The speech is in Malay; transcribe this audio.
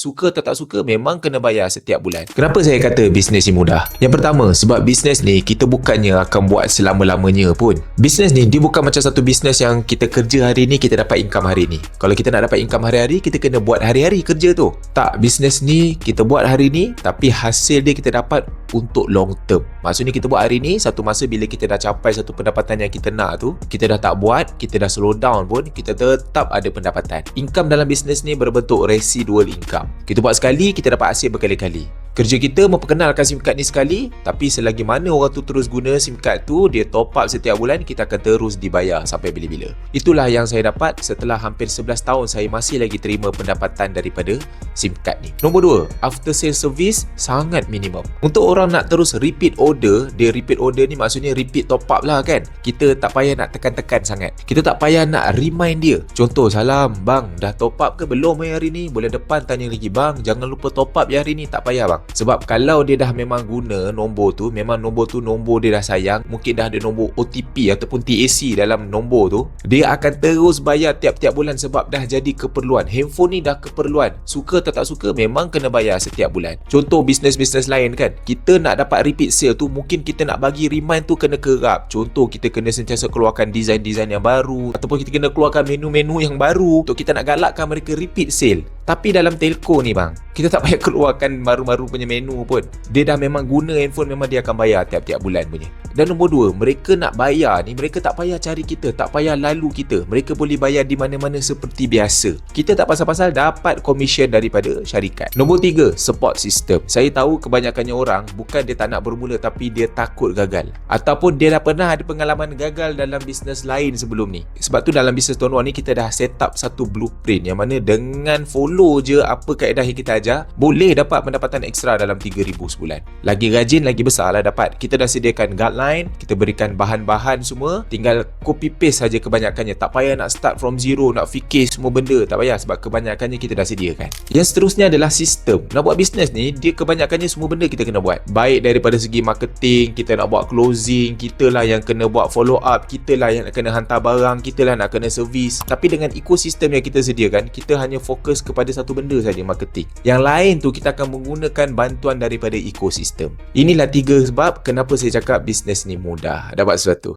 Suka atau tak suka, memang kena bayar setiap bulan. Kenapa saya kata bisnes ni mudah? Yang pertama, sebab bisnes ni kita bukannya akan buat selama-lamanya pun. Bisnes ni dia bukan macam satu bisnes yang kita kerja hari ni, kita dapat income hari ni. Kalau kita nak dapat income hari-hari, kita kena buat hari-hari kerja tu. Tak, bisnes ni kita buat hari ni, tapi hasil dia kita dapat untuk long term. Maksudnya kita buat hari ni, satu masa bila kita dah capai satu pendapatan yang kita nak tu, kita dah tak buat, kita dah slow down pun, kita tetap ada pendapatan. Income dalam bisnes ni berbentuk residual income. Kita buat sekali, kita dapat hasil berkali-kali. Kerja kita memperkenalkan SIM card ni sekali, tapi selagi mana orang tu terus guna SIM card tu, dia top up setiap bulan, kita akan terus dibayar sampai bila-bila. Itulah yang saya dapat setelah hampir 11 tahun saya masih lagi terima pendapatan daripada SIM card ni. Nombor 2, after sales service sangat minimum. Untuk orang nak terus repeat order, dia repeat order ni maksudnya repeat top up lah kan. Kita tak payah nak tekan-tekan sangat. Kita tak payah nak remind dia. Contoh, salam bang, dah top up ke belum hari ni? Bulan depan tanya lagi, bang jangan lupa top up ya hari ni. Tak payah bang. Sebab kalau dia dah memang guna nombor tu, memang nombor tu nombor dia dah sayang, mungkin dah ada nombor OTP ataupun TAC dalam nombor tu, dia akan terus bayar tiap-tiap bulan sebab dah jadi keperluan. Handphone ni dah keperluan. Suka atau tak suka, memang kena bayar setiap bulan. Contoh bisnes-bisnes lain kan, kita nak dapat repeat sale tu, mungkin kita nak bagi remind tu kena kerap. Contoh, kita kena sentiasa keluarkan design-design yang baru, ataupun kita kena keluarkan menu-menu yang baru untuk kita nak galakkan mereka repeat sale. Tapi dalam telco ni bang, kita tak payah keluarkan baru-baru punya menu pun. Dia dah memang guna handphone, memang dia akan bayar tiap-tiap bulan punya. Dan nombor 2, mereka nak bayar ni, mereka tak payah cari kita, tak payah lalu kita. Mereka boleh bayar di mana-mana seperti biasa. Kita tak pasal-pasal dapat komisen daripada syarikat. Nombor 3, support system. Saya tahu kebanyakannya orang bukan dia tak nak bermula, tapi dia takut gagal. Ataupun dia dah pernah ada pengalaman gagal dalam bisnes lain sebelum ni. Sebab tu dalam bisnes tuan-tuan ni, kita dah set up satu blueprint yang mana dengan follow je apa kaedah yang kita ajar, boleh dapat pendapatan ekstra dalam 3,000 sebulan. Lagi rajin, lagi besar lah dapat. Kita dah sediakan guideline, kita berikan bahan-bahan semua, tinggal copy paste saja kebanyakannya. Tak payah nak start from zero, nak fikir semua benda, tak payah sebab kebanyakannya kita dah sediakan. Yang seterusnya adalah sistem. Nak buat bisnes ni, dia kebanyakannya semua benda kita kena buat. Baik daripada segi marketing, kita nak buat closing, kita lah yang kena buat follow up, kita lah yang nak kena hantar barang, kita lah nak kena servis. Tapi dengan ekosistem yang kita sediakan, kita hanya fokus kepada satu benda saja, marketing. Yang lain tu kita akan menggunakan bantuan daripada ekosistem. Inilah 3 sebab kenapa saya cakap bisnes ni mudah dapat sesuatu.